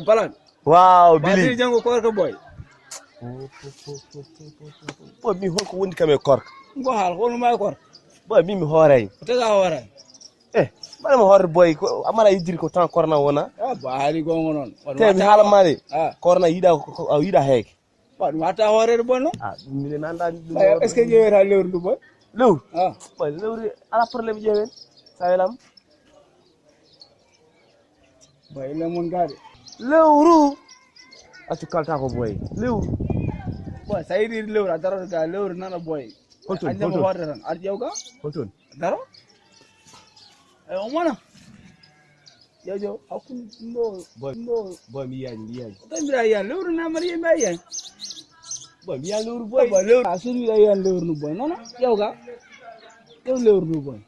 balan. Wow, Billy. Badi jango korka boy. Boy mi hol ko wondi kame korka. Ngo hal hono may korka. Boy mi horay. Tega hore. Bala mo hor boy ko amara yidiri ko tan korna wona. Baali gongo non. Te mi hala mari. Korna yida hek. Ba wata hore bonno? Mi nanda est ce que jeera lewru du boy? Lew. Boy lewru ala problème jewen. Sawelam. Boy lemon gade. Lewru. Atu kalta ko boy. Lew. Boy sayri lewru adaro ga lewru nana boy. Holton. Anja mo horde tan. Ar jewga? Holton. Daro? O mona. Jojo akun no boy mi yaji. Tambira yan lewru na mari mi yan. Boy mi ya lewru boy. Boy lewru asuri yan lewru no boy. Nana jewga. Jew lewru no boy.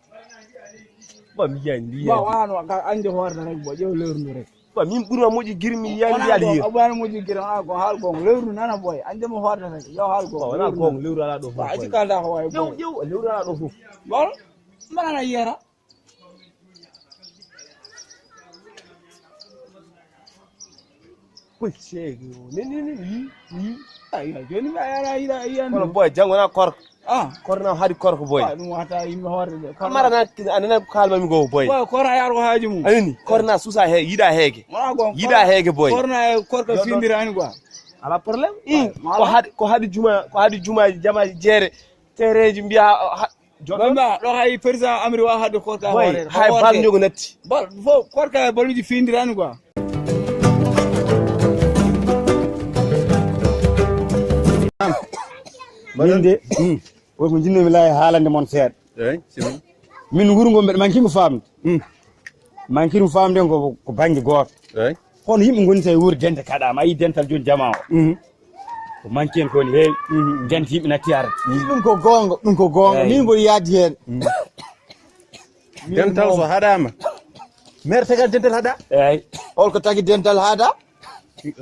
Boy mi yaji. Ba wano ka anje horde rek boy jew lewru no rek. Boy min burma moji girmi yali. Abana moji girma ko hal gong lewru nana boy. Anje mo horde rek. Yo hal gong. Wala gong lewru ala do. Ba ci kalda ko way boy. Yow lewru ala do fof. Bol mana yera. Boy chego. Ni. Ay joni ma yara ida yan. Wala boy jangona kork. Korna hadi kork boy. Ba dum wata yimbe horde. Amara na anana kalma mi go boy. Boy korna yar ko haji mum. Anini korna susa yida hege. Yida hege boy. Korna korka findirani quoi. Ala problème. Ko hadi juma jama jere tereji mbiya Bamba do hay président Amri wa hadi korka hore. Hay bal nyogo natti. Bal fo korka baluji findirani quoi. Minde o ko jinno mi lay haalande mon seed min wurgo be mankimo famde mankimo famde ko bangi goto hono yimbe goni tay wuri dente kadama ayi dental joni jama o ko manki en ko ni heewi dente yimbe natti arde ɗum ko gonga min mboɗo yaadi hen dental so haɗama maire tagal dental haɗa eyyi holko tagi dental haɗa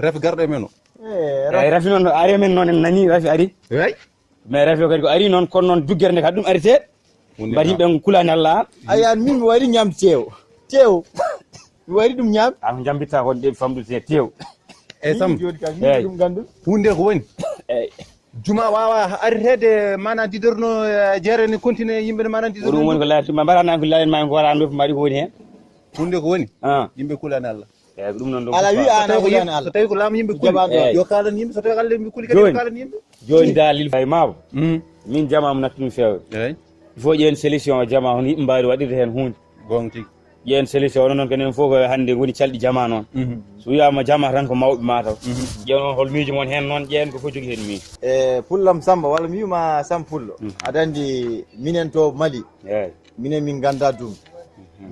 rafi garɗo men o eyyi rafi noon ari men noon en nani rafi ari eyyi mais rafi kadi ko ari noon kono noon duggere nde kadi ɗum arite mbaɗi yimɓe kulani Allah ayan min mi wari ñamde tew mi wari ɗum ñam am jambitta ko ɗe famdude tew eyyi sam joni kam min ɗum gandu hunde ko woni eyyi juma wawa aritede mana didorno jeere ni continue yimɓe mana didorno ɗum woni ko laati ma mbaɗana ko layen ma ko wara ando mbaɗi ko woni hen hunde ko woni yimɓe kulani Allah eyyi ɗum noon ɗo ala wi ana kulani Allah so tawi ko laam yimɓe kuli yo kalan yimɓe so tawi Allah yimɓe kuli kadi kalan yimɓe joni dalil fay mabo min jama am nattum feewe eyyi il faut ƴen solution jama hono yimɓe mbawi waɗirde hen hunde gonga tigi ƴen solution onon noon kenen fof ko hande woni calɗi jama noon so wiyama jama tan ko mawɓe mataw ƴeew noon hol miijo moon hen noon ƴeen ko fof jogui hen miijo pullam Samba walla mi wiyuma Sam Pullo aɗa andi minen to Mali eyyi minen min ganda ɗum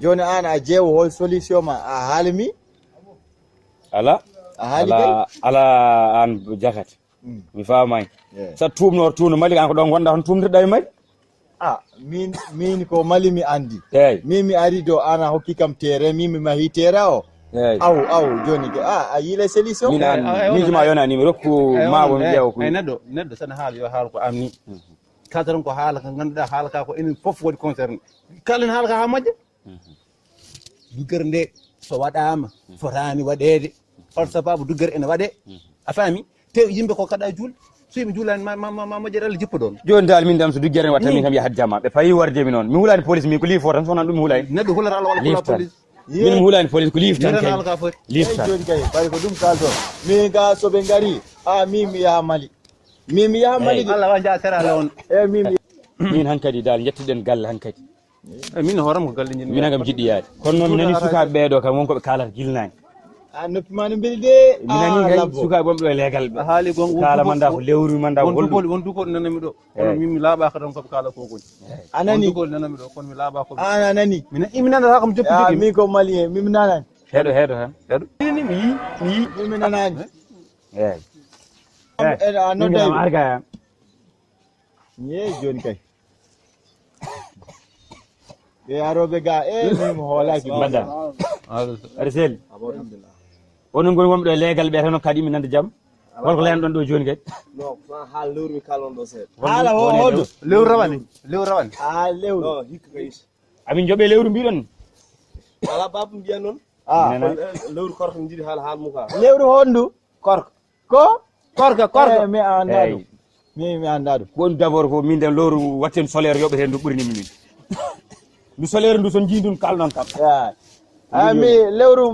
joni an a ƴeewo hol solution ma a haalimi ala an jakate mi famani sa tumnor tuuno Mali an ko ɗon gonɗa hono tumdirɗa e Mali min ko Mali mi andi eyyi min mi ari do ana hokki kam tere min mi mahi tere o eyyi aw joni ke a yile solution min an miijuma yonani mi rokku mabo mi ƴeewa ko ay neɗɗo sana haala yo haala ko amni kadaron ko haala ka ganduɗa haala ka ko enen foof waɗi concerné kalen haala ka ha majja duggere nde so waɗama fotani waɗede on sababu duggere ene waɗe a faami te yimɓe ko kaɗa julde so yimɓe juulani ma moƴƴere Allah jippo ɗon joni dal min dam so duggere watta min kam yahat jama ɓe fayi wardemi noon mi hulani police min ko liifo tan sonan ɗum mi hulani neɗɗo hulata Allah walla hula police min mi hulani police ko liif tan kay haala ka foti liif tan joni kay bari ko ɗum kalton min ga soɓe gari min mi yaha Mali Allah wa jaa serala on min hankadi dal jettuɗen galle hankadi min hooram ko galle jinmi min kam jiɗɗi yaade kono noon mi nani sukaɓe ɓeeɗo kam wonkoɓe kalata jilnani noppi ma no beeli de mi nani kay sukaɓe wonɓe ɗo e leegal ɓe haali gon kala manda ko lewru manda ko holɗum won dukoɗo nanami ɗo kono min mi laaɓaka tan koɓe kala kokoni anani dukoɗo nanami ɗo kono mi laaɓaka an anani mi nanata kam joppi jogui min ko Malien min nanani heeɗo tan heeɗo min nanani eyyi a nodday arga ye joni kay ɓe aroɓe ga min hoolaki mbaɗɗa aɗa selli onon goni wonɓe ɗo e leegal ɓe tan kadi mi nande jaam holko layano ɗon ɗo joni kadi non haala lewru mi kalon ɗo seeɗa haala hoɗo lewru rawani lewru non hikka kayis amin jooɓe lewru mbiɗon ala babu mbiya noon lewru korko mi jiɗi haal muka lewru hondu korko korka mi anda ɗum mi anda ɗum won d'abord ko min de lewru watten solaire yoɓete hen ndu ɓurini min ndu solaire ndu son jiidun kalnon kam mi lewru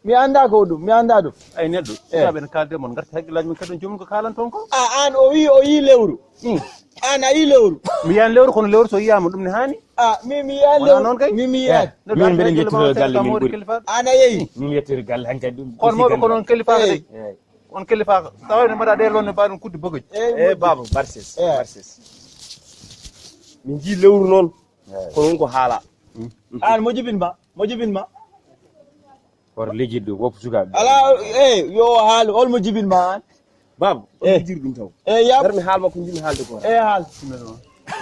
mi anda ko ɗum mi anda ɗum ay neɗɗo sukaɓe ne kalde mon garta haqqillaji men kadi jomum ko kalan toon ko an o yi lewru an a yi lewru mi yiyani lewru kono lewru so yiyama ɗum ne hani mi yiyani lewru noon kay mi yiyani min mbeɗe jettiro galle min ɓuuri an a yeeyi min yettiri galle hankkadi ɗum kono mawɓe ko noon kelifaka de on kelifaka tawani mbaɗa ɗe lonne mbaɗum kudde bogoji baba barses min jii lewru noon kono won ko haala an mo jibinma hoto lijjiɗ ɗum woppu sukaɓe ala yo haalu holmo jibinma an baba on jiri ɗum taw yab darmi haal makko jimi haalde ko haal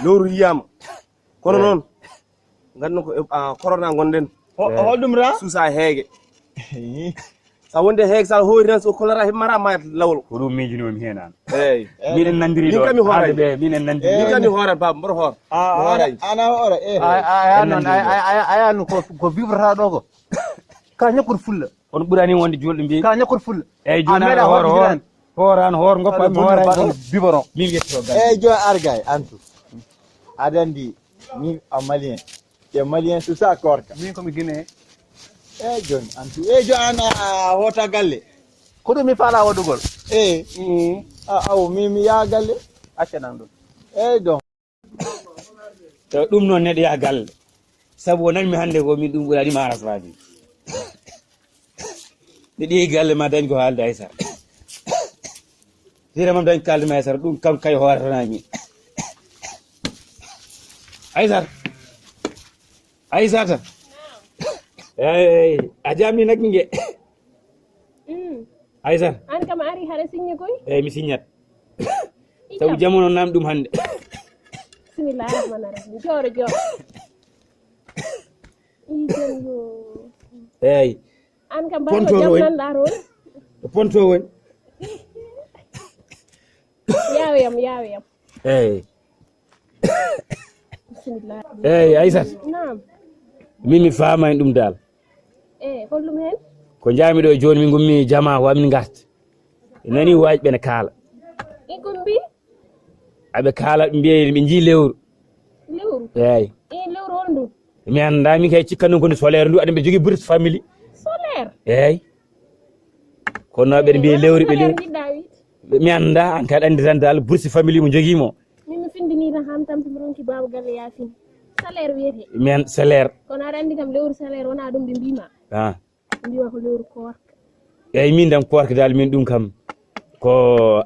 lewru yiyama kono noon ganduno ko corona gonɗen holɗum ra suusa heege sa wonde heege sa hoori tan so choléra heɓmata mayat lawol ko ɗum miijinomi hen an eyyi minen nandiri ɗo kami hoorani ɓe minen nandiri min kam mi hoorani baba mboɗo hoor ana hoora aya noon ayani ko vivrata ɗo ko ka ñakkude fulla on ɓurani wonde julɗo mbi ka ñakkude fulla eyyi joni hooran hoor goppa mi hoorani biberon min yettito joni argay antu aɗa andi min a malien te malien susa korka min komi guine joni antu joni an a hoota galle ko ɗum mi faala waɗugol aw mi yaa galle accaɗan ɗum donc ɗum noon neɗɗo yaha galle saabu o nanmi hannde ko min ɗum ɓuranima arasraji nde ɗi galle ma dañi ko haalde aysara hira mam dañi kalde ma aysara ɗum kam kay hooratanami aysata a jamni naggi nge aysata an kam ari haɗa signé koy eyyi mi signat sabu jamono namdi ɗum hannde bisimillahi rahmani rahim jooɗo eyyi an kam mbaɗo jam nanɗa toon ponto woni yaweyam eyyi bisimillahi eyyi aysata nam min mi famani ɗum dal holɗum hen ko jami ɗo joni min gummi jama ko amin garta nani waji ɓene kaala ko mbi aɓe kaala ɓe mbiye ɓe jii lewru eyyi lewru on ɗum mi anda min kay cikkan ɗum ko ndi solaire ndu aɗa ɓe jogui bourse famille solaire eyyi kono ɓeɗe mbiye lewru ɓe lewru jiɗɗa wiide mi anda an kadi andi tan dal bourse famille mo joguimo min mi findini tan ham tampimi ronki baba galle yafini salaire wiyete min salaire kono aɗa andi kam lewru salaire wona ɗum ɓe mbima ɓe mbima ko lewru korka eyyi min dam korka dal min ɗum kam ko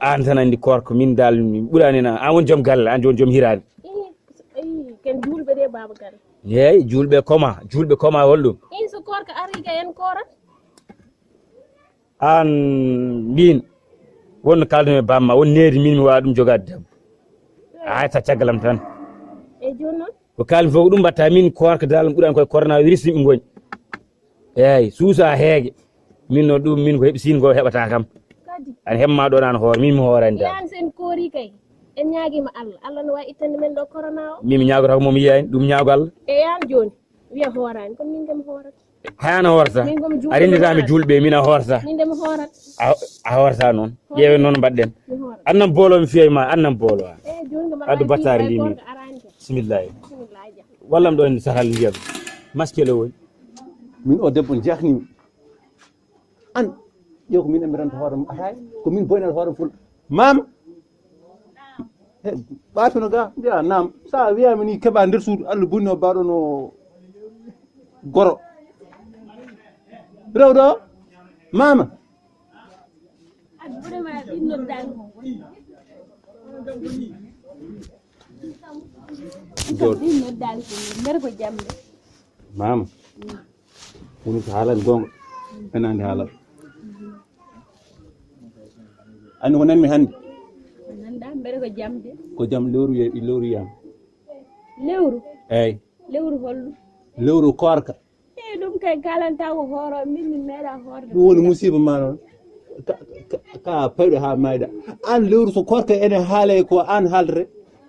an tan andi korka min dal min ɓuuranina an woni joom galle an joni joom hirade ken julɓe ɗe baba galle eyyi julɓe koma holɗum so korka ari ka en korat an mbin wonno kaldume bamma won needi min mi wawa ɗum jogade debbo a hayta caggalam tan joni noon ko kalmi fof ko ɗum mbatta min korka dal ɓuurani koye coronavirus yimɓe gooni eyyi suusa heege min no ɗum min ko heeɓi sin ko heɓata kam an hemma ɗon an hoore min mi hoorani dal yan sen koori kay en ñaaguima Allah no wawi ittande men ɗo corona o min mi ñagotako momi yiyani ɗum ñaago Allah yan joni wiya hoorani kono min kam hoorata hayana hoorata a renditami julɓe min a hoorata min dema hoorat a hoorata noon ƴeewen noon mbaɗɗen annan boolo mi fiya ma annan boolo a addu battari ndi min bisimillahi wallam ɗo en sahal ndiyam maskele woni min o debbo jahni an ƴew ko min emiranta hoore atay ko min boynata hoore ful mama ɓaatono ga mbiya nam sa wiyama ni keeɓa nder suudu Allah bonni o mbaɗo no goro rewɗo mama mama woni ko haalani gonga enande haalal andi ko nanmi hannde nanda mbeɗa ko jamde ko jam lewru yiyama lewru eyyi lewru holɗum lewru korka ɗum kay kalanta ko hooro min mi meeɗa hoorde ɗum woni musiba ma noon ka payɗo ha mayɗa an lewru so korka ene haale ko an haaldete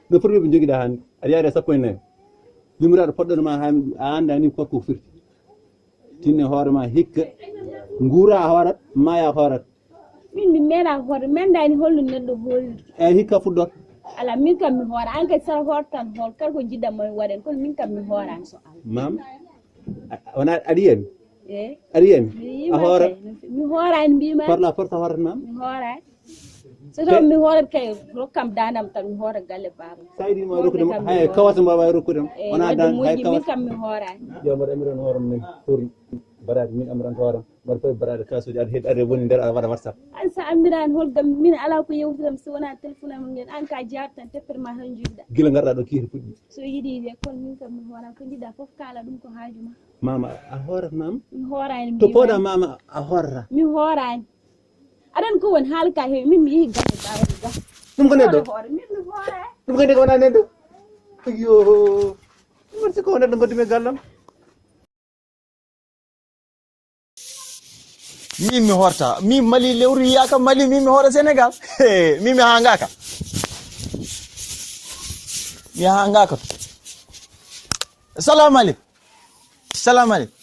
no foti ɓe joguiɗa hannde aɗa yaade 14 numiraɗo poɗɗonoma ha a anda ni korka ko firti tinne hoore ma hikka nguura a horat maya horat min mi mena hoore mendani holno neɗɗo hoori e hikka fuddot ala min kam mi hoora an kadi sara hortan hol kala ko jiɗɗa mo waɗen kono min kam mi hoorani so Allah mam wona aɗa yiyami e aɗa yiyami a hoorat mi hoorani mbima par la force a horat mam mi hoorani so taw mi hoorat kay rokkam danam tan mi hoora galle baba sa yiɗima rokkude hay kawasa mbawa rokkudema wona dan hay min kawasa kam mi hoorani yo mbaɗa amiran hooram men pour barade min amiran hooram mbaɗa fof barade kasuji aɗa heeɗi aɗa woni nder aɗa waɗa whatsapp an sa ammirani holgam min ala ko yewtiram so wona téléphone am ngel an ka jaar tan teppere ma tan juɗɗa gila garɗa ɗo kiiri puɗɗi so yiɗi de kono min kam mi hoora ko jiɗɗa fof kala ɗum ko haajuma mama a hoorat mam mi hoorani to poɗa mama a hoorata mi hoorani aɗan ko woni haala ka heewi min mi yehi galle bawade ga ɗum ko neɗɗo min mi hoorani ɗum kadi ko wona neɗɗo yo ɗum waɗi ko neɗɗo goddumi e gallam min mi horta min mali lewru yiyaka mali min mi hoora sénégal min mi hangaka mi hangaka to salamu aleykum salamu aleykum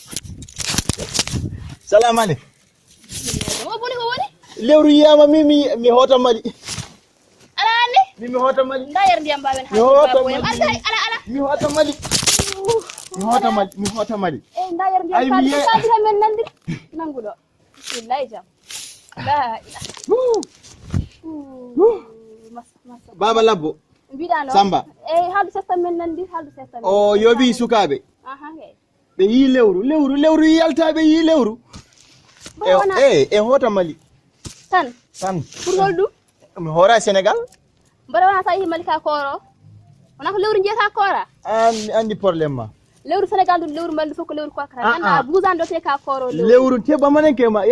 salamu aleykum o boni ko woni lewru yiyama min mi hoota mali ala ande min mi hoota mali nda yer ndiyam mbawen mi hoota boyam mali ala mi hoota mali mi hoota mali mi hoota mali e nda yer ndiyam Ay, mi ye- kaadira men nandir nanguɗo billahi jam la masa baba labbo mbiɗano Samba. eyi haaldu sesta men nandir haaldu sesta men o yoɓi sukaɓe aha kay ɓe yi lewru yaltaɓe yi lewru Mbaɗa wona e hoota mali tan tan pour hol ɗum mi hoora sénégal mbaɗa wona sa yehi mali ka kooro wona ko lewru jeyata koora an mi andi probléme ma lewru sénégal ɗum lewru mali fof ko lewru kokara anda busande te ka kooro lewru te bamananke ma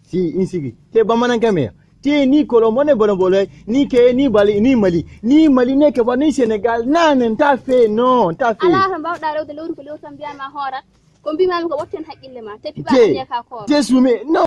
si in sigi te bamananke me te ni kolo mone bono bolo ni ke ni bali ni mali ne ke ba ni sénégal nanen ta fe non ta fe ala tan mbawɗa rewde lewru ko lewru tan mbiyama hoorat ko mbimami ko wotten haqqille ma te piɓa ka kooro te sume non